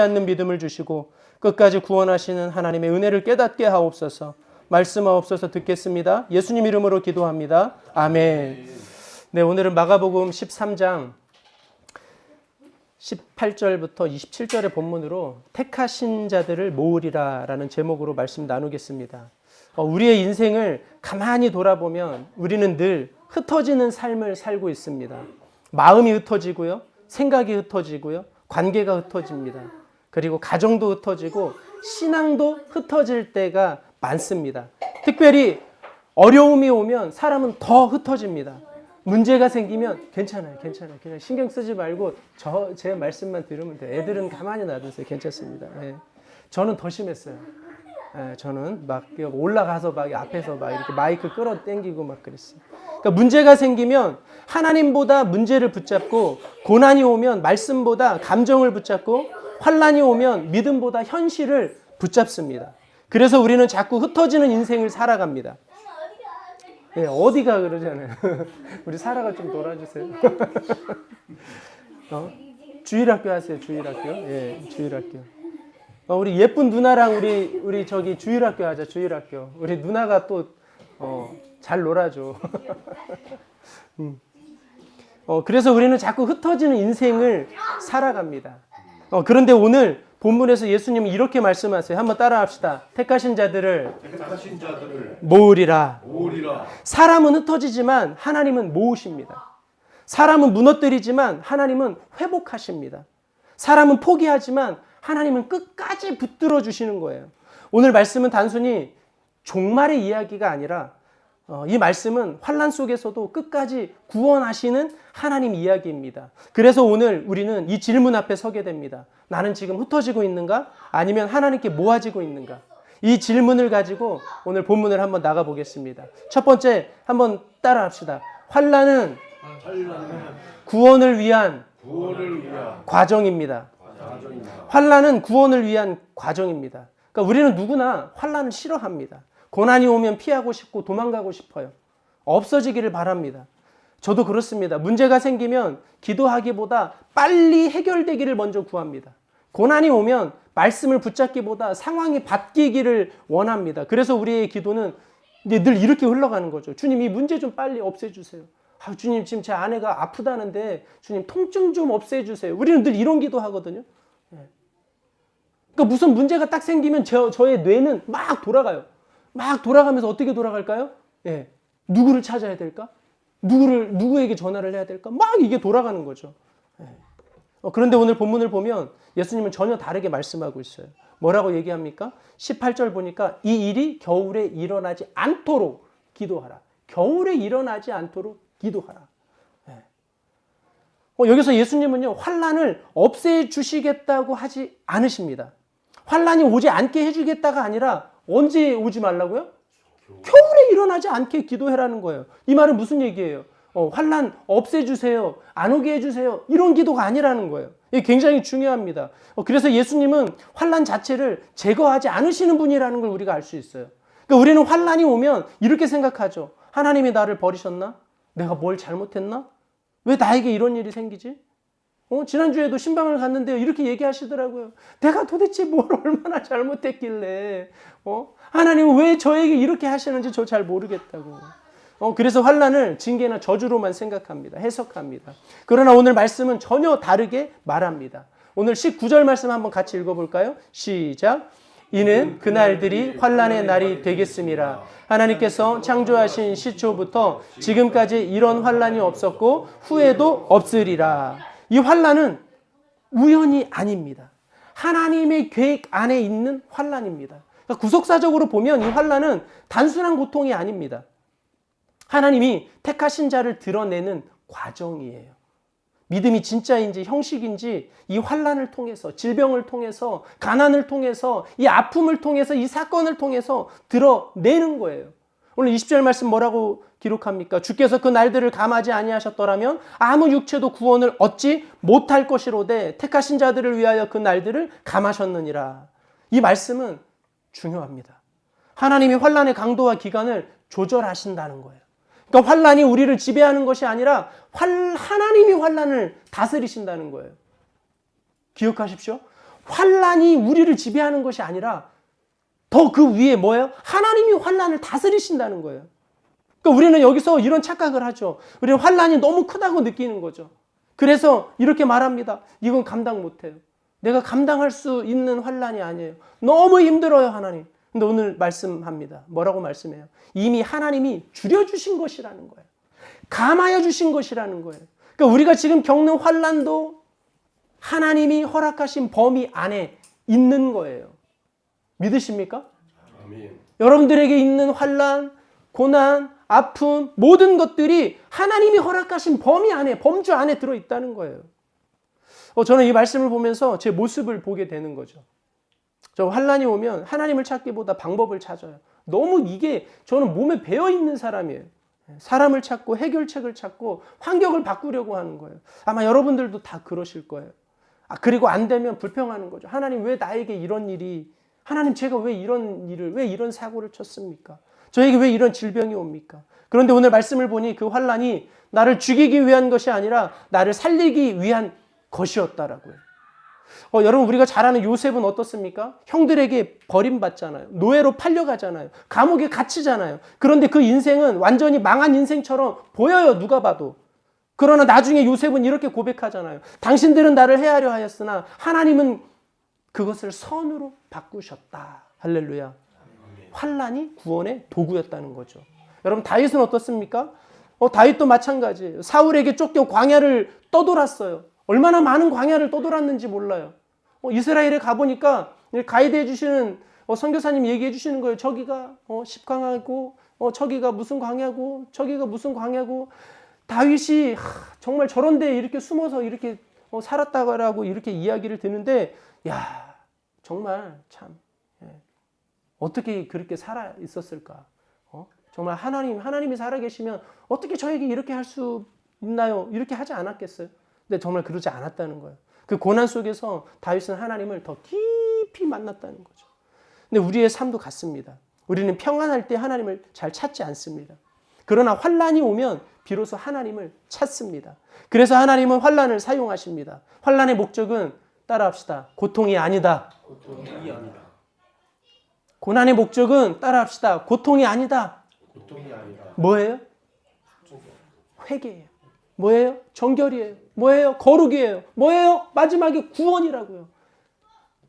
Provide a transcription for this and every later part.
않는 믿음을 주시고 끝까지 구원하시는 하나님의 은혜를 깨닫게 하옵소서. 말씀하옵소서. 듣겠습니다. 예수님 이름으로 기도합니다. 아멘. 네, 오늘은 마가복음 13장 18절부터 27절의 본문으로 택하신 자들을 모으리라 라는 제목으로 말씀 나누겠습니다. 우리의 인생을 가만히 돌아보면 우리는 늘 흩어지는 삶을 살고 있습니다. 마음이 흩어지고요, 생각이 흩어지고요, 관계가 흩어집니다. 그리고 가정도 흩어지고 신앙도 흩어질 때가 많습니다. 특별히 어려움이 오면 사람은 더 흩어집니다. 문제가 생기면 괜찮아요. 그냥 신경 쓰지 말고 제 말씀만 들으면 돼요. 애들은 가만히 놔두세요. 괜찮습니다. 예. 저는 더 심했어요. 예, 저는 막 올라가서 막 앞에서 막 이렇게 마이크 끌어 당기고 막 그랬어요. 그러니까 문제가 생기면 하나님보다 문제를 붙잡고, 고난이 오면 말씀보다 감정을 붙잡고, 환난이 오면 믿음보다 현실을 붙잡습니다. 그래서 우리는 자꾸 흩어지는 인생을 살아갑니다. 예, 어디가 그러잖아요. 우리 사라가 좀 놀아주세요. 주일학교 하세요. 주일학교. 예, 주일학교. 우리 예쁜 누나랑 우리 저기 주일학교 하자. 주일학교. 우리 누나가 또 잘 놀아줘. 그래서 우리는 자꾸 흩어지는 인생을 살아갑니다. 그런데 오늘 본문에서 예수님은 이렇게 말씀하세요. 한번 따라합시다. 택하신 자들을 모으리라. 사람은 흩어지지만 하나님은 모으십니다. 사람은 무너뜨리지만 하나님은 회복하십니다. 사람은 포기하지만 하나님은 끝까지 붙들어 주시는 거예요. 오늘 말씀은 단순히 종말의 이야기가 아니라 이 말씀은 환난 속에서도 끝까지 구원하시는 하나님 이야기입니다. 그래서 오늘 우리는 이 질문 앞에 서게 됩니다. 나는 지금 흩어지고 있는가? 아니면 하나님께 모아지고 있는가? 이 질문을 가지고 오늘 본문을 한번 나가보겠습니다. 첫 번째 한번 따라합시다. 환난은 구원을 위한 과정입니다. 환난은 구원을 위한 과정입니다. 그러니까 우리는 누구나 환난을 싫어합니다. 고난이 오면 피하고 싶고 도망가고 싶어요. 없어지기를 바랍니다. 저도 그렇습니다. 문제가 생기면 기도하기보다 빨리 해결되기를 먼저 구합니다. 고난이 오면 말씀을 붙잡기보다 상황이 바뀌기를 원합니다. 그래서 우리의 기도는 늘 이렇게 흘러가는 거죠. 주님, 이 문제 좀 빨리 없애주세요. 주님, 지금 제 아내가 아프다는데 주님 통증 좀 없애주세요. 우리는 늘 이런 기도 하거든요. 그러니까 무슨 문제가 딱 생기면 저의 뇌는 막 돌아가요. 막 돌아가면서 어떻게 돌아갈까요? 예. 누구를 찾아야 될까? 누구에게 전화를 해야 될까? 막 이게 돌아가는 거죠. 예. 그런데 오늘 본문을 보면 예수님은 전혀 다르게 말씀하고 있어요. 뭐라고 얘기합니까? 18절 보니까 이 일이 겨울에 일어나지 않도록 기도하라. 겨울에 일어나지 않도록 기도하라. 예. 여기서 예수님은요, 환난을 없애주시겠다고 하지 않으십니다. 환난이 오지 않게 해주겠다가 아니라 언제 오지 말라고요? 겨울에 일어나지 않게 기도해라는 거예요. 이 말은 무슨 얘기예요? 환난 없애주세요. 안 오게 해주세요. 이런 기도가 아니라는 거예요. 이게 굉장히 중요합니다. 그래서 예수님은 환난 자체를 제거하지 않으시는 분이라는 걸 우리가 알 수 있어요. 그러니까 우리는 환난이 오면 이렇게 생각하죠. 하나님이 나를 버리셨나? 내가 뭘 잘못했나? 왜 나에게 이런 일이 생기지? 지난주에도 신방을 갔는데 이렇게 얘기하시더라고요. 내가 도대체 뭘 얼마나 잘못했길래 하나님은 왜 저에게 이렇게 하시는지 저 잘 모르겠다고. 그래서 환난을 징계나 저주로만 생각합니다. 해석합니다. 그러나 오늘 말씀은 전혀 다르게 말합니다. 오늘 19절 말씀 한번 같이 읽어볼까요? 시작. 이는 그날들이 환난의 날이 되겠음이라. 하나님께서 창조하신 시초부터 지금까지 이런 환난이 없었고 후에도 없으리라. 이 환난은 우연이 아닙니다. 하나님의 계획 안에 있는 환난입니다. 그러니까 구속사적으로 보면 이 환난은 단순한 고통이 아닙니다. 하나님이 택하신 자를 드러내는 과정이에요. 믿음이 진짜인지 형식인지 이 환난을 통해서, 질병을 통해서, 가난을 통해서, 이 아픔을 통해서, 이 사건을 통해서 드러내는 거예요. 오늘 20절 말씀 뭐라고 기록합니까? 주께서 그 날들을 감하지 아니하셨더라면 아무 육체도 구원을 얻지 못할 것이로되 택하신 자들을 위하여 그 날들을 감하셨느니라. 이 말씀은 중요합니다. 하나님이 환난의 강도와 기간을 조절하신다는 거예요. 그러니까 환난이 우리를 지배하는 것이 아니라 하나님이 환난을 다스리신다는 거예요. 기억하십시오. 환란이 우리를 지배하는 것이 아니라 더 그 위에 뭐예요? 하나님이 환란을 다스리신다는 거예요. 그러니까 우리는 여기서 이런 착각을 하죠. 우리는 환란이 너무 크다고 느끼는 거죠. 그래서 이렇게 말합니다. 이건 감당 못해요. 내가 감당할 수 있는 환란이 아니에요. 너무 힘들어요, 하나님. 근데 오늘 말씀합니다. 뭐라고 말씀해요? 이미 하나님이 줄여주신 것이라는 거예요. 감하여 주신 것이라는 거예요. 그러니까 우리가 지금 겪는 환란도 하나님이 허락하신 범위 안에 있는 거예요. 믿으십니까? 아멘. 여러분들에게 있는 환란, 고난, 아픔, 모든 것들이 하나님이 허락하신 범위 안에, 범주 안에 들어있다는 거예요. 저는 이 말씀을 보면서 제 모습을 보게 되는 거죠. 저 환란이 오면 하나님을 찾기보다 방법을 찾아요. 너무 이게 저는 몸에 배어있는 사람이에요. 사람을 찾고 해결책을 찾고 환경을 바꾸려고 하는 거예요. 아마 여러분들도 다 그러실 거예요. 그리고 안 되면 불평하는 거죠. 하나님 왜 나에게 이런 일이, 하나님 제가 왜 이런 일을, 왜 이런 사고를 쳤습니까? 저에게 왜 이런 질병이 옵니까? 그런데 오늘 말씀을 보니 그 환란이 나를 죽이기 위한 것이 아니라 나를 살리기 위한 것이었다라고요. 여러분 우리가 잘 아는 요셉은 어떻습니까? 형들에게 버림받잖아요. 노예로 팔려가잖아요. 감옥에 갇히잖아요. 그런데 그 인생은 완전히 망한 인생처럼 보여요. 누가 봐도. 그러나 나중에 요셉은 이렇게 고백하잖아요. 당신들은 나를 해하려 하였으나 하나님은 그것을 선으로 바꾸셨다. 할렐루야. 환란이 구원의 도구였다는 거죠. 여러분 다윗은 어떻습니까? 다윗도 마찬가지예요. 사울에게 쫓겨 광야를 떠돌았어요. 얼마나 많은 광야를 떠돌았는지 몰라요. 이스라엘에 가보니까 가이드 해주시는 선교사님 얘기해 주시는 거예요. 저기가 십광야고 저기가 무슨 광야고 저기가 무슨 광야고 다윗이 정말 저런 데에 이렇게 숨어서 이렇게 살았다고 이렇게 이야기를 듣는데 야 정말 참 어떻게 그렇게 살아 있었을까? 정말 하나님이 살아계시면 어떻게 저에게 이렇게 할 수 있나요? 이렇게 하지 않았겠어요? 근데 정말 그러지 않았다는 거예요. 그 고난 속에서 다윗은 하나님을 더 깊이 만났다는 거죠. 근데 우리의 삶도 같습니다. 우리는 평안할 때 하나님을 잘 찾지 않습니다. 그러나 환란이 오면 비로소 하나님을 찾습니다. 그래서 하나님은 환란을 사용하십니다. 환란의 목적은 따라합시다. 고통이 아니다. 고통이 아니다. 고난의 목적은 따라합시다. 고통이 아니다. 고통이 아니다. 뭐예요? 회개예요. 뭐예요? 정결이에요. 뭐예요? 거룩이에요. 뭐예요? 마지막에 구원이라고요.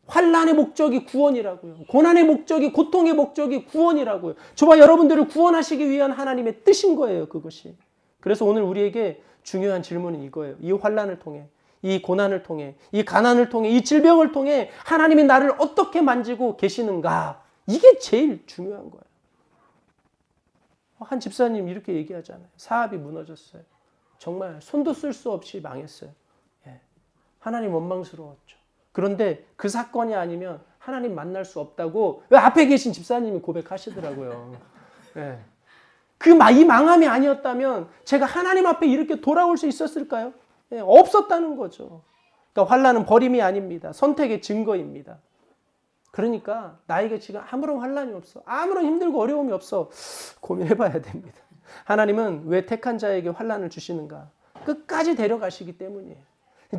환란의 목적이 구원이라고요. 고난의 목적이, 고통의 목적이 구원이라고요. 저와 여러분들을 구원하시기 위한 하나님의 뜻인 거예요. 그것이. 그래서 오늘 우리에게 중요한 질문은 이거예요. 이 환란을 통해, 이 고난을 통해, 이 가난을 통해, 이 질병을 통해 하나님이 나를 어떻게 만지고 계시는가? 이게 제일 중요한 거예요. 한 집사님 이렇게 얘기하잖아요. 사업이 무너졌어요. 정말 손도 쓸 수 없이 망했어요. 하나님 원망스러웠죠. 그런데 그 사건이 아니면 하나님 만날 수 없다고 앞에 계신 집사님이 고백하시더라고요. 이 망함이 아니었다면 제가 하나님 앞에 이렇게 돌아올 수 있었을까요? 없었다는 거죠. 그러니까 환란은 버림이 아닙니다. 선택의 증거입니다. 그러니까 나에게 지금 아무런 환란이 없어. 아무런 힘들고 어려움이 없어. 고민해봐야 됩니다. 하나님은 왜 택한 자에게 환란을 주시는가? 끝까지 데려가시기 때문이에요.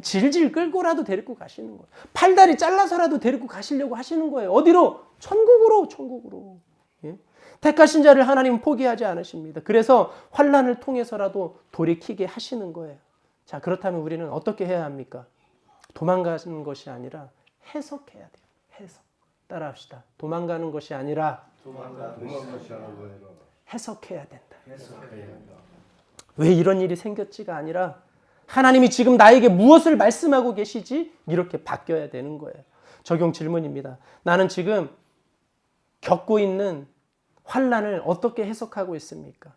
질질 끌고라도 데리고 가시는 거예요. 팔다리 잘라서라도 데리고 가시려고 하시는 거예요. 어디로? 천국으로. 택하신 자를 하나님은 포기하지 않으십니다. 그래서 환란을 통해서라도 돌이키게 하시는 거예요. 자, 그렇다면 우리는 어떻게 해야 합니까? 도망가는 것이 아니라 해석해야 돼요. 해석. 따라합시다. 도망가는 것이 아니라 해석해야 된다. 왜 이런 일이 생겼지가 아니라 하나님이 지금 나에게 무엇을 말씀하고 계시지? 이렇게 바뀌어야 되는 거예요. 적용 질문입니다. 나는 지금 겪고 있는 환란을 어떻게 해석하고 있습니까?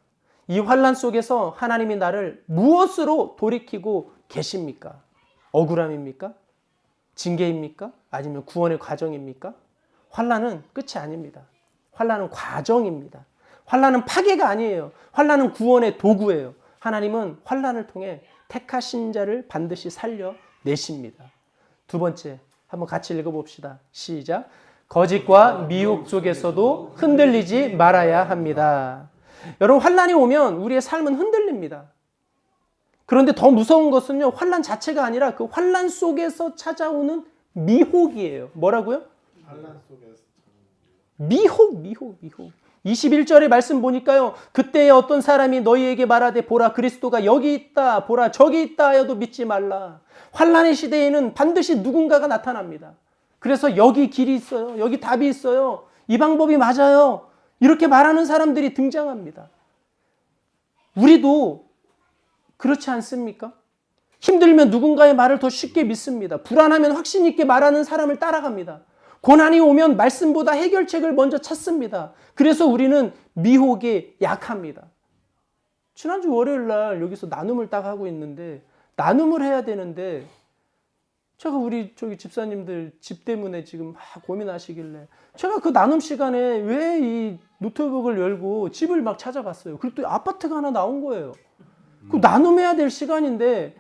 이 환란 속에서 하나님이 나를 무엇으로 돌이키고 계십니까? 억울함입니까? 징계입니까? 아니면 구원의 과정입니까? 환란은 끝이 아닙니다. 환란은 과정입니다. 환란은 파괴가 아니에요. 환란은 구원의 도구예요. 하나님은 환란을 통해 택하신 자를 반드시 살려내십니다. 두 번째, 한번 같이 읽어봅시다. 시작. 거짓과 미혹 속에서도 흔들리지 말아야 합니다. 여러분, 환란이 오면 우리의 삶은 흔들립니다. 그런데 더 무서운 것은요, 환란 자체가 아니라 그 환란 속에서 찾아오는 미혹이에요. 뭐라고요? 환란 속에서 미혹. 21절의 말씀 보니까요. 그때에 어떤 사람이 너희에게 말하되 보라 그리스도가 여기 있다 보라 저기 있다 하여도 믿지 말라. 환란의 시대에는 반드시 누군가가 나타납니다. 그래서 여기 길이 있어요. 여기 답이 있어요. 이 방법이 맞아요. 이렇게 말하는 사람들이 등장합니다. 우리도 그렇지 않습니까? 힘들면 누군가의 말을 더 쉽게 믿습니다. 불안하면 확신 있게 말하는 사람을 따라갑니다. 고난이 오면 말씀보다 해결책을 먼저 찾습니다. 그래서 우리는 미혹에 약합니다. 지난주 월요일 날 여기서 나눔을 딱 하고 있는데 나눔을 해야 되는데 제가 우리 저기 집사님들 집 때문에 지금 막 고민하시길래 제가 그 나눔 시간에 왜 이 노트북을 열고 집을 막 찾아봤어요. 그리고 또 아파트가 하나 나온 거예요. 그 나눔해야 될 시간인데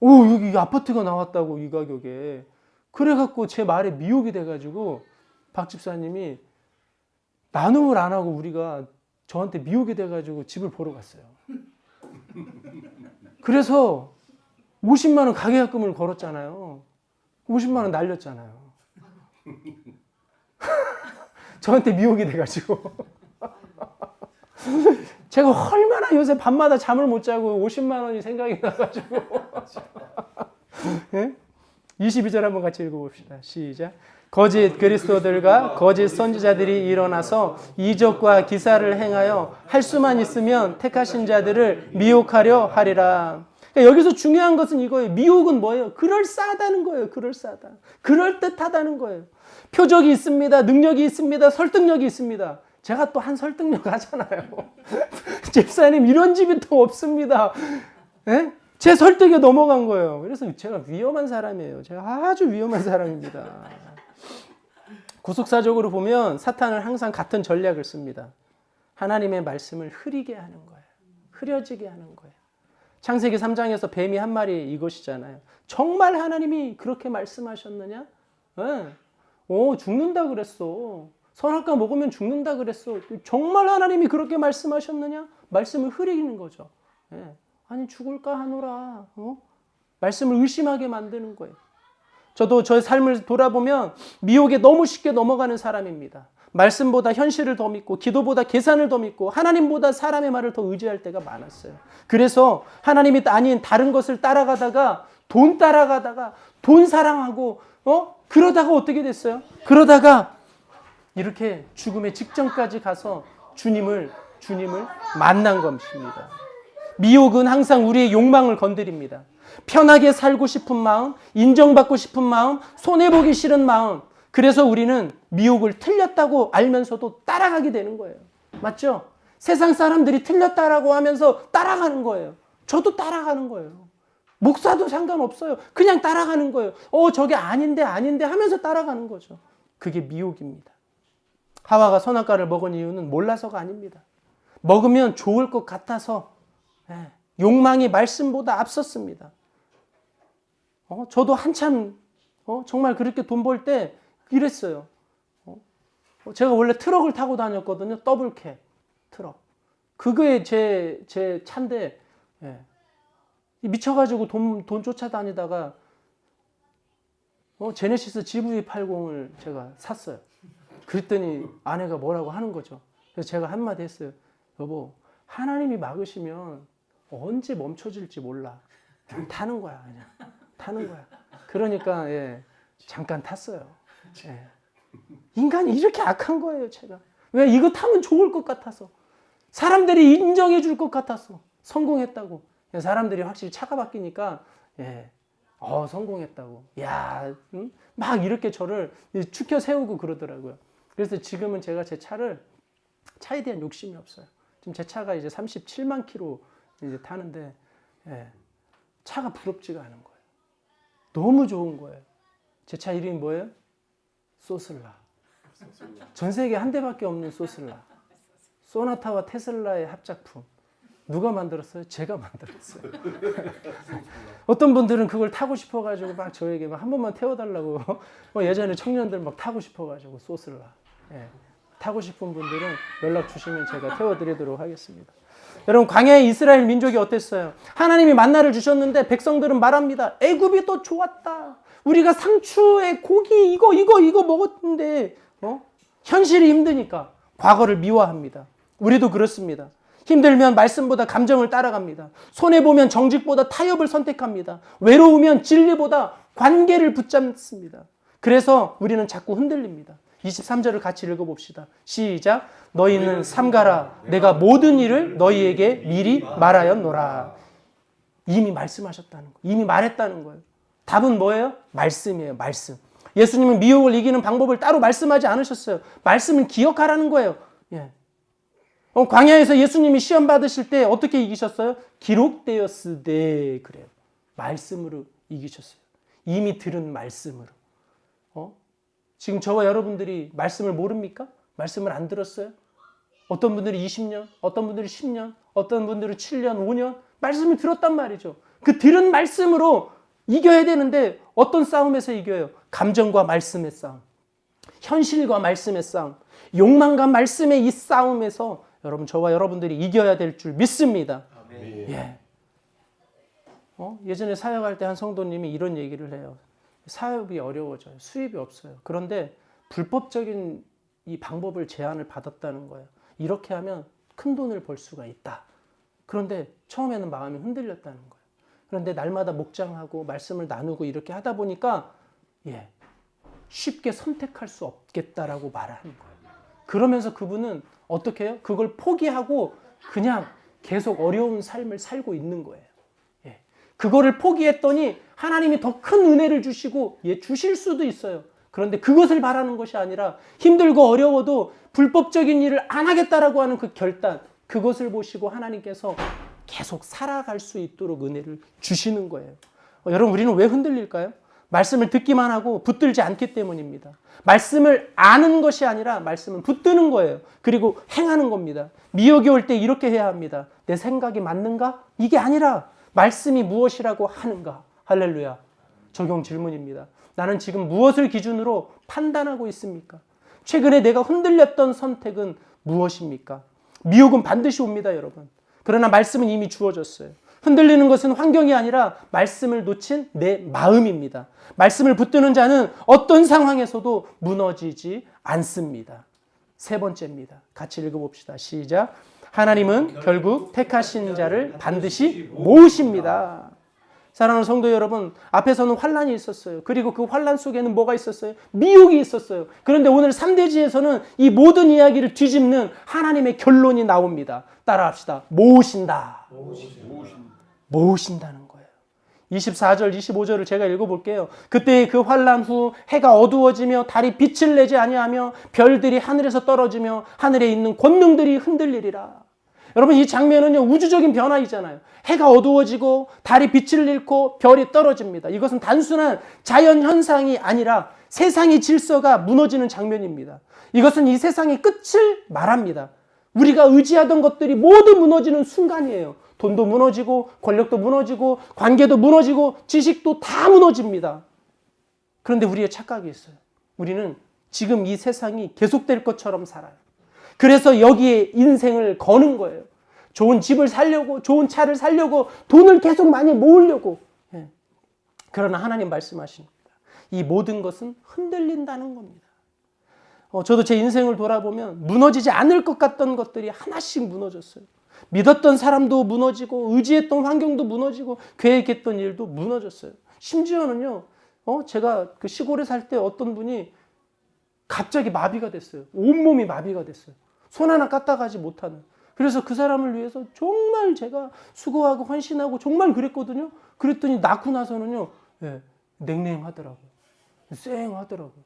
여기 아파트가 나왔다고 이 가격에. 그래갖고 제 말에 미혹이 돼가지고 박 집사님이 나눔을 안 하고 우리가 저한테 미혹이 돼가지고 집을 보러 갔어요. 그래서 50만 원 가계약금을 걸었잖아요. 50만 원 날렸잖아요. 저한테 미혹이 돼가지고 제가 얼마나 요새 밤마다 잠을 못 자고 50만 원이 생각이 나가지고 예? 22절 한번 같이 읽어봅시다. 시작. 거짓 그리스도들과 거짓 선지자들이 일어나서 이적과 기사를 행하여 할 수만 있으면 택하신 자들을 미혹하려 하리라. 그러니까 여기서 중요한 것은 이거예요. 미혹은 뭐예요? 그럴싸하다는 거예요. 그럴싸하다. 그럴듯하다는 거예요. 표적이 있습니다. 능력이 있습니다. 설득력이 있습니다. 제가 또 한 설득력 하잖아요. 집사님 이런 집이 또 없습니다. 예? 제 설득에 넘어간 거예요. 그래서 제가 위험한 사람이에요. 제가 아주 위험한 사람입니다. 구속사적으로 보면 사탄은 항상 같은 전략을 씁니다. 하나님의 말씀을 흐리게 하는 거예요. 흐려지게 하는 거예요. 창세기 3장에서 뱀이 한 말이 이것이잖아요. 정말 하나님이 그렇게 말씀하셨느냐? 네. 죽는다 그랬어. 선악과 먹으면 죽는다 그랬어. 정말 하나님이 그렇게 말씀하셨느냐? 말씀을 흐리는 거죠. 네. 아니 죽을까 하노라. 말씀을 의심하게 만드는 거예요. 저도 저의 삶을 돌아보면 미혹에 너무 쉽게 넘어가는 사람입니다. 말씀보다 현실을 더 믿고 기도보다 계산을 더 믿고 하나님보다 사람의 말을 더 의지할 때가 많았어요. 그래서 하나님이 아닌 다른 것을 따라가다가 돈 따라가다가 돈 사랑하고 그러다가 어떻게 됐어요? 그러다가 이렇게 죽음의 직전까지 가서 주님을 만난 것입니다. 미혹은 항상 우리의 욕망을 건드립니다. 편하게 살고 싶은 마음, 인정받고 싶은 마음, 손해보기 싫은 마음. 그래서 우리는 미혹을 틀렸다고 알면서도 따라가게 되는 거예요. 맞죠? 세상 사람들이 틀렸다라고 하면서 따라가는 거예요. 저도 따라가는 거예요. 목사도 상관없어요. 그냥 따라가는 거예요. 저게 아닌데 하면서 따라가는 거죠. 그게 미혹입니다. 하와가 선악과를 먹은 이유는 몰라서가 아닙니다. 먹으면 좋을 것 같아서 욕망이 말씀보다 앞섰습니다. 저도 한참 정말 그렇게 돈 벌 때 이랬어요. 제가 원래 트럭을 타고 다녔거든요. 더블캡 트럭. 그거에 제 차인데 미쳐가지고 돈 쫓아다니다가 제네시스 GV80을 제가 샀어요. 그랬더니 아내가 뭐라고 하는 거죠. 그래서 제가 한마디 했어요. 여보, 하나님이 막으시면 언제 멈춰질지 몰라. 타는 거야, 그냥. 타는 거야. 그러니까 잠깐 탔어요. 인간이 이렇게 악한 거예요, 제가. 왜? 이거 타면 좋을 것 같아서. 사람들이 인정해 줄 것 같아서. 성공했다고. 사람들이 확실히 차가 바뀌니까 성공했다고. 야, 응? 막 이렇게 저를 추켜 세우고 그러더라고요. 그래서 지금은 제가 제 차에 대한 욕심이 없어요. 지금 제 차가 이제 37만 킬로 이제 타는데 차가 부럽지가 않은 거예요. 너무 좋은 거예요. 제 차 이름이 뭐예요? 소슬라. 전 세계에 한 대밖에 없는 소슬라. 소나타와 테슬라의 합작품. 누가 만들었어요? 제가 만들었어요. 어떤 분들은 그걸 타고 싶어가지고 막 저에게 막 한 번만 태워달라고 예전에 청년들 막 타고 싶어가지고 소슬라. 타고 싶은 분들은 연락 주시면 제가 태워드리도록 하겠습니다. 여러분, 광야의 이스라엘 민족이 어땠어요? 하나님이 만나를 주셨는데 백성들은 말합니다. 애굽이 더 좋았다. 우리가 상추에 고기 이거 먹었는데 현실이 힘드니까 과거를 미워합니다. 우리도 그렇습니다. 힘들면 말씀보다 감정을 따라갑니다. 손해보면 정직보다 타협을 선택합니다. 외로우면 진리보다 관계를 붙잡습니다. 그래서 우리는 자꾸 흔들립니다. 23절을 같이 읽어봅시다. 시작. 너희는 삼가라. 내가 모든 일을 너희에게 미리 말하였노라. 이미 말씀하셨다는 거예요. 이미 말했다는 거예요. 답은 뭐예요? 말씀이에요. 말씀. 예수님은 미혹을 이기는 방법을 따로 말씀하지 않으셨어요. 말씀을 기억하라는 거예요. 예. 광야에서 예수님이 시험 받으실 때 어떻게 이기셨어요? 기록되었으되 그래요. 말씀으로 이기셨어요. 이미 들은 말씀으로. 지금 저와 여러분들이 말씀을 모릅니까? 말씀을 안 들었어요? 어떤 분들이 20년, 어떤 분들이 10년, 어떤 분들은 7년, 5년 말씀을 들었단 말이죠. 그 들은 말씀으로 이겨야 되는데 어떤 싸움에서 이겨요? 감정과 말씀의 싸움, 현실과 말씀의 싸움, 욕망과 말씀의 이 싸움에서 여러분 저와 여러분들이 이겨야 될 줄 믿습니다. 아멘. 예. 예전에 사역할 때 한 성도님이 이런 얘기를 해요. 사업이 어려워져요. 수입이 없어요. 그런데 불법적인 이 방법을 제안을 받았다는 거예요. 이렇게 하면 큰 돈을 벌 수가 있다. 그런데 처음에는 마음이 흔들렸다는 거예요. 그런데 날마다 목장하고 말씀을 나누고 이렇게 하다 보니까 쉽게 선택할 수 없겠다라고 말을 하는 거예요. 그러면서 그분은 어떻게 해요? 그걸 포기하고 그냥 계속 어려운 삶을 살고 있는 거예요. 그거를 포기했더니 하나님이 더 큰 은혜를 주시고 주실 수도 있어요. 그런데 그것을 바라는 것이 아니라 힘들고 어려워도 불법적인 일을 안 하겠다라고 하는 그 결단, 그것을 보시고 하나님께서 계속 살아갈 수 있도록 은혜를 주시는 거예요. 여러분 우리는 왜 흔들릴까요? 말씀을 듣기만 하고 붙들지 않기 때문입니다. 말씀을 아는 것이 아니라 말씀은 붙드는 거예요. 그리고 행하는 겁니다. 미혹이 올 때 이렇게 해야 합니다. 내 생각이 맞는가? 이게 아니라 말씀이 무엇이라고 하는가? 할렐루야. 적용 질문입니다. 나는 지금 무엇을 기준으로 판단하고 있습니까? 최근에 내가 흔들렸던 선택은 무엇입니까? 미혹은 반드시 옵니다, 여러분. 그러나 말씀은 이미 주어졌어요. 흔들리는 것은 환경이 아니라 말씀을 놓친 내 마음입니다. 말씀을 붙드는 자는 어떤 상황에서도 무너지지 않습니다. 세 번째입니다. 같이 읽어봅시다. 시작. 하나님은 결국 택하신 자를 반드시 모으십니다. 사랑하는 성도 여러분, 앞에서는 환란이 있었어요. 그리고 그 환란 속에는 뭐가 있었어요? 미혹이 있었어요. 그런데 오늘 3대지에서는 이 모든 이야기를 뒤집는 하나님의 결론이 나옵니다. 따라합시다. 모으신다. 모으신다는 거예요. 24절, 25절을 제가 읽어볼게요. 그때 그 환란 후 해가 어두워지며 달이 빛을 내지 아니하며 별들이 하늘에서 떨어지며 하늘에 있는 권능들이 흔들리리라. 여러분 이 장면은요 우주적인 변화이잖아요. 해가 어두워지고 달이 빛을 잃고 별이 떨어집니다. 이것은 단순한 자연 현상이 아니라 세상의 질서가 무너지는 장면입니다. 이것은 이 세상의 끝을 말합니다. 우리가 의지하던 것들이 모두 무너지는 순간이에요. 돈도 무너지고 권력도 무너지고 관계도 무너지고 지식도 다 무너집니다. 그런데 우리의 착각이 있어요. 우리는 지금 이 세상이 계속될 것처럼 살아요. 그래서 여기에 인생을 거는 거예요. 좋은 집을 살려고, 좋은 차를 살려고, 돈을 계속 많이 모으려고. 그러나 하나님 말씀하십니다. 이 모든 것은 흔들린다는 겁니다. 저도 제 인생을 돌아보면 무너지지 않을 것 같던 것들이 하나씩 무너졌어요. 믿었던 사람도 무너지고, 의지했던 환경도 무너지고, 계획했던 일도 무너졌어요. 심지어는요, 제가 그 시골에 살 때 어떤 분이 갑자기 마비가 됐어요. 온몸이 마비가 됐어요. 손 하나 까딱하지 못하는. 그래서 그 사람을 위해서 정말 제가 수고하고 헌신하고 정말 그랬거든요. 그랬더니 낳고 나서는요, 냉랭하더라고요. 쌩하더라고요.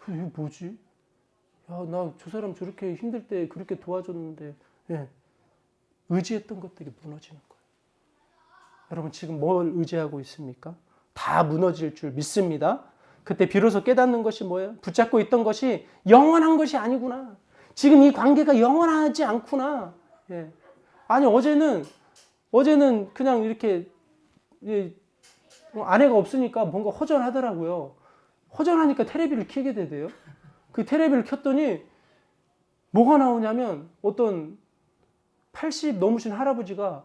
이게 뭐지? 야, 나 저 사람 저렇게 힘들 때 그렇게 도와줬는데, 의지했던 것들이 무너지는 거예요. 여러분 지금 뭘 의지하고 있습니까? 다 무너질 줄 믿습니다. 그때 비로소 깨닫는 것이 뭐예요? 붙잡고 있던 것이 영원한 것이 아니구나. 지금 이 관계가 영원하지 않구나. 아니 어제는 그냥 이렇게 아내가 없으니까 뭔가 허전하더라고요. 허전하니까 테레비를 켜게 되대요. 그 테레비를 켰더니 뭐가 나오냐면 어떤 80 넘으신 할아버지가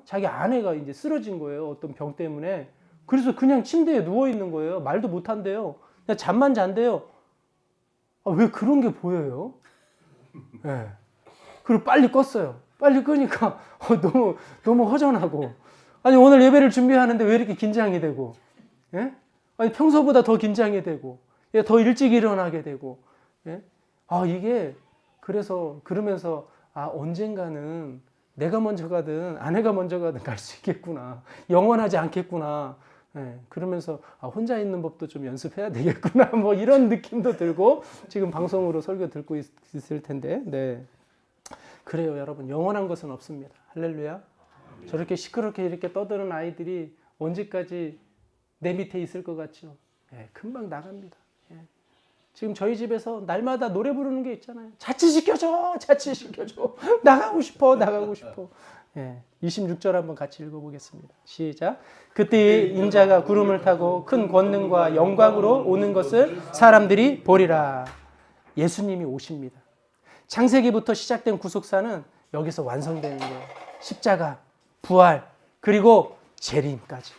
자기 아내가 이제 쓰러진 거예요. 어떤 병 때문에. 그래서 그냥 침대에 누워 있는 거예요. 말도 못 한대요. 그냥 잠만 잔대요. 아, 왜 그런 게 보여요? 예. 그리고 빨리 껐어요. 빨리 끄니까 너무 허전하고. 아니, 오늘 예배를 준비하는데 왜 이렇게 긴장이 되고, 예? 아니, 평소보다 더 긴장이 되고, 예, 더 일찍 일어나게 되고, 예? 아, 이게, 그러면서, 아, 언젠가는 내가 먼저 가든 아내가 먼저 가든 갈 수 있겠구나. 영원하지 않겠구나. 예, 그러면서, 아, 혼자 있는 법도 좀 연습해야 되겠구나. 뭐 이런 느낌도 들고, 지금 방송으로 설교 듣고 있을 텐데, 네. 그래요, 여러분. 영원한 것은 없습니다. 할렐루야. 저렇게 시끄럽게 이렇게 떠드는 아이들이 언제까지 내 밑에 있을 것 같죠? 예, 금방 나갑니다. 예. 지금 저희 집에서 날마다 노래 부르는 게 있잖아요. 자취시켜줘! 자취시켜줘! 나가고 싶어! 나가고 싶어! 예, 26절 한번 같이 읽어보겠습니다. 시작. 그때 인자가 구름을 타고 큰 권능과 영광으로 오는 것을 사람들이 보리라. 예수님이 오십니다. 창세기부터 시작된 구속사는 여기서 완성되는 거예요. 십자가, 부활, 그리고 재림까지.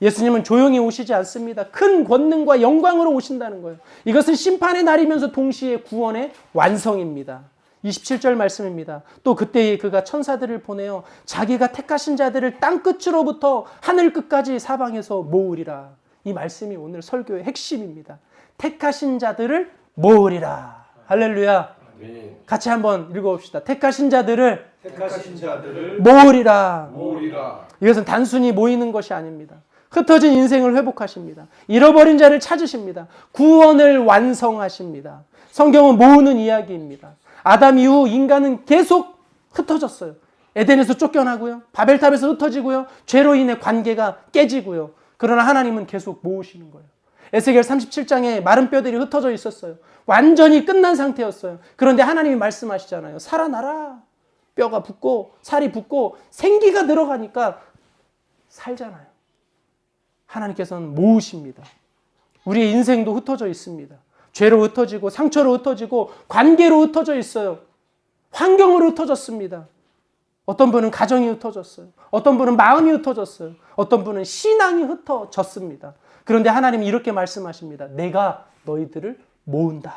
예수님은 조용히 오시지 않습니다. 큰 권능과 영광으로 오신다는 거예요. 이것은 심판의 날이면서 동시에 구원의 완성입니다. 27절 말씀입니다. 또 그때에 그가 천사들을 보내어 자기가 택하신 자들을 땅끝으로부터 하늘끝까지 사방에서 모으리라. 이 말씀이 오늘 설교의 핵심입니다. 택하신 자들을 모으리라. 할렐루야. 아멘. 같이 한번 읽어봅시다. 택하신 자들을 택하신 모으리라. 모으리라. 이것은 단순히 모이는 것이 아닙니다. 흩어진 인생을 회복하십니다. 잃어버린 자를 찾으십니다. 구원을 완성하십니다. 성경은 모으는 이야기입니다. 아담 이후 인간은 계속 흩어졌어요. 에덴에서 쫓겨나고요. 바벨탑에서 흩어지고요. 죄로 인해 관계가 깨지고요. 그러나 하나님은 계속 모으시는 거예요. 에스겔 37장에 마른 뼈들이 흩어져 있었어요. 완전히 끝난 상태였어요. 그런데 하나님이 말씀하시잖아요. 살아나라. 뼈가 붙고 살이 붙고 생기가 들어가니까 살잖아요. 하나님께서는 모으십니다. 우리의 인생도 흩어져 있습니다. 죄로 흩어지고 상처로 흩어지고 관계로 흩어져 있어요. 환경으로 흩어졌습니다. 어떤 분은 가정이 ht어졌어요. 어떤 분은 마음이 흩어졌어요. 어떤 분은 신앙이 흩어졌습니다. 그런데 하나님이 이렇게 말씀하십니다. 내가 너희들을 모은다.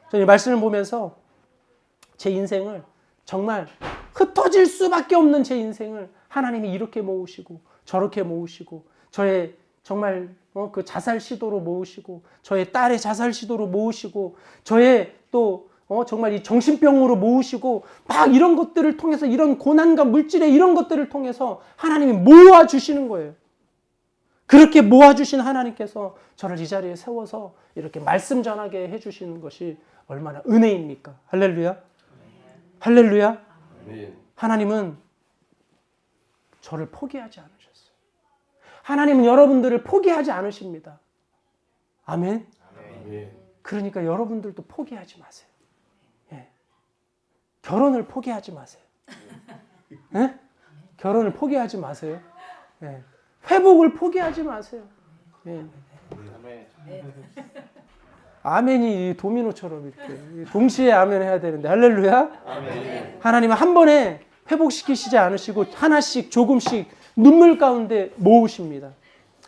저는 이 말씀을 보면서 제 인생을 정말 흩어질 수밖에 없는 제 인생을 하나님이 이렇게 모으시고 저렇게 모으시고 저의 정말 그 자살 시도로 모으시고 저의 딸의 자살 시도로 모으시고 저의 또 정말 이 정신병으로 모으시고 막 이런 것들을 통해서 이런 고난과 물질의 이런 것들을 통해서 하나님이 모아주시는 거예요. 그렇게 모아주신 하나님께서 저를 이 자리에 세워서 이렇게 말씀 전하게 해주시는 것이 얼마나 은혜입니까? 할렐루야. 할렐루야. 아멘. 하나님은 저를 포기하지 않으셨어요. 하나님은 여러분들을 포기하지 않으십니다. 아멘. 아멘. 그러니까 여러분들도 포기하지 마세요. 예. 결혼을 포기하지 마세요. 예? 결혼을 포기하지 마세요. 예. 회복을 포기하지 마세요. 예. 아멘. 아멘이 도미노처럼 이렇게 동시에 아멘 해야 되는데 할렐루야. 아멘. 하나님은 한 번에 회복시키시지 않으시고 하나씩 조금씩 눈물 가운데 모으십니다.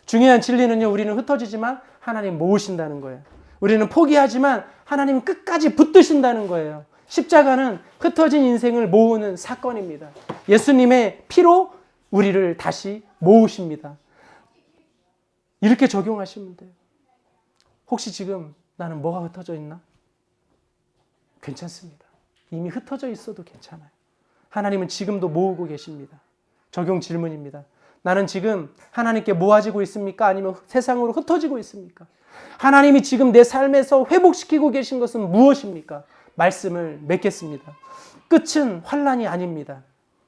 중요한 진리는요, 우리는 흩어지지만 하나님 모으신다는 거예요. 우리는 포기하지만 하나님은 끝까지 붙드신다는 거예요. 십자가는 흩어진 인생을 모으는 사건입니다. 예수님의 피로 우리를 다시 모으십니다. 이렇게 적용하시면 돼요. 혹시 지금 나는 뭐가 흩어져 있나? 괜찮습니다. 이미 흩어져 있어도 괜찮아요. 하나님은 지금도 모으고 계십니다. 적용 질문입니다. 나는 지금 하나님께 모아지고 있습니까? 아니면 세상으로 흩어지고 있습니까? 하나님이 지금 내 삶에서 회복시키고 계신 것은 무엇입니까? 말씀을 맺겠습니다. 끝은 환난이 아닙니다.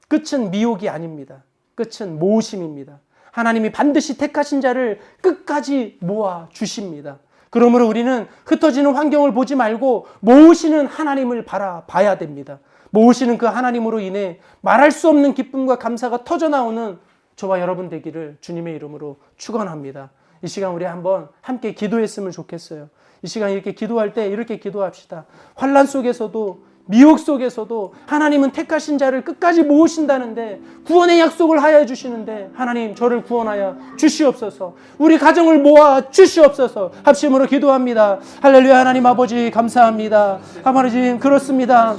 끝은 미혹이 아닙니다. 끝은 모으심입니다. 하나님이 반드시 택하신 자를 끝까지 모아 주십니다. 그러므로 우리는 흩어지는 환경을 보지 말고 모으시는 하나님을 바라봐야 됩니다. 모으시는 그 하나님으로 인해 말할 수 없는 기쁨과 감사가 터져나오는 저와 여러분 되기를 주님의 이름으로 축원합니다. 이 시간 우리 한번 함께 기도했으면 좋겠어요. 이 시간 이렇게 기도할 때 이렇게 기도합시다. 환난 속에서도 미혹 속에서도 하나님은 택하신 자를 끝까지 모으신다는데 구원의 약속을 하여 주시는데 하나님 저를 구원하여 주시옵소서. 우리 가정을 모아 주시옵소서. 합심으로 기도합니다. 할렐루야. 하나님 아버지 감사합니다. 아버지 그렇습니다.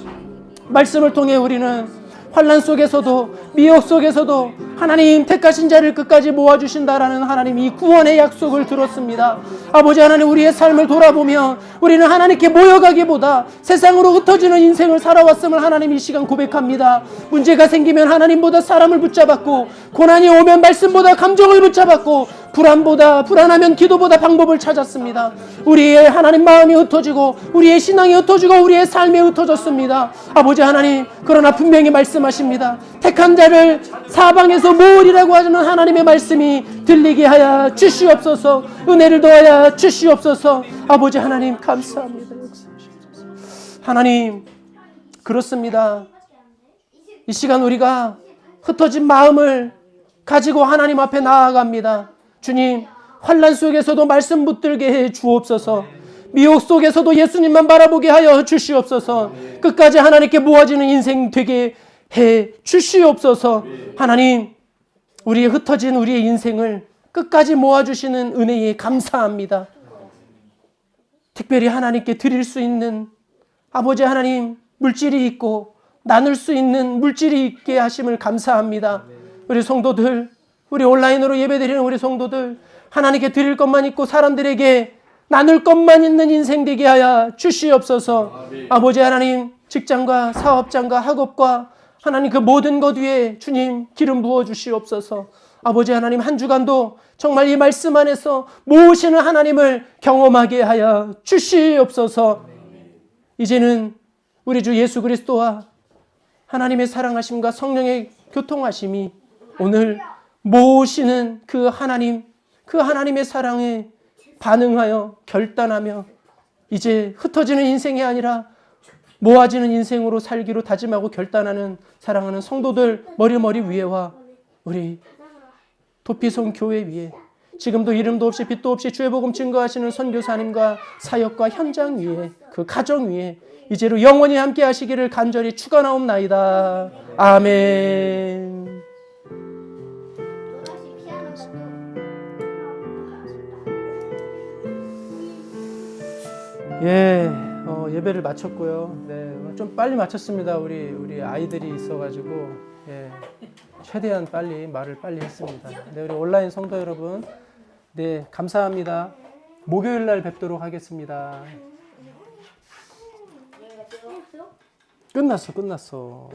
말씀을 통해 우리는 환난 속에서도 미혹 속에서도 하나님 택하신 자를 끝까지 모아주신다라는 하나님 이 구원의 약속을 들었습니다. 아버지 하나님 우리의 삶을 돌아보며 우리는 하나님께 모여가기보다 세상으로 흩어지는 인생을 살아왔음을 하나님 이 시간 고백합니다. 문제가 생기면 하나님보다 사람을 붙잡았고 고난이 오면 말씀보다 감정을 붙잡았고 불안하면 기도보다 방법을 찾았습니다. 우리의 하나님 마음이 흩어지고 우리의 신앙이 흩어지고 우리의 삶이 흩어졌습니다. 아버지 하나님 그러나 분명히 말씀하십니다. 택한 자를 사방에서 모으리라고 하시는 하나님의 말씀이 들리게 하여 주시옵소서. 은혜를 더하여 주시옵소서. 아버지 하나님 감사합니다. 하나님 그렇습니다. 이 시간 우리가 흩어진 마음을 가지고 하나님 앞에 나아갑니다. 주님 환난 속에서도 말씀 붙들게 해 주옵소서. 미혹 속에서도 예수님만 바라보게 하여 주시옵소서. 끝까지 하나님께 모아지는 인생 되게 해 주시옵소서. 하나님 우리의 흩어진 우리의 인생을 끝까지 모아주시는 은혜에 감사합니다. 특별히 하나님께 드릴 수 있는 아버지 하나님 물질이 있고 나눌 수 있는 물질이 있게 하심을 감사합니다. 우리 성도들 우리 온라인으로 예배드리는 우리 성도들 하나님께 드릴 것만 있고 사람들에게 나눌 것만 있는 인생 되게 하여 주시옵소서. 아버지 하나님 직장과 사업장과 학업과 하나님 그 모든 것 위에 주님 기름 부어 주시옵소서. 아버지 하나님 한 주간도 정말 이 말씀 안에서 모으시는 하나님을 경험하게 하여 주시옵소서. 이제는 우리 주 예수 그리스도와 하나님의 사랑하심과 성령의 교통하심이 오늘 모으시는 그 하나님의 사랑에 반응하여 결단하며 이제 흩어지는 인생이 아니라 모아지는 인생으로 살기로 다짐하고 결단하는 사랑하는 성도들 머리 위에와 우리 도피성 교회 위에 지금도 이름도 없이 빛도 없이 주의 복음 증거하시는 선교사님과 사역과 현장 위에 그 가정 위에 이제로 영원히 함께 하시기를 간절히 축원하옵나이다. 아멘. 예배를 마쳤고요. 네, 좀 빨리 마쳤습니다. 우리 아이들이 있어가지고 최대한 말을 빨리 했습니다. 네, 우리 온라인 성도 여러분, 네 감사합니다. 목요일 날 뵙도록 하겠습니다. 끝났어.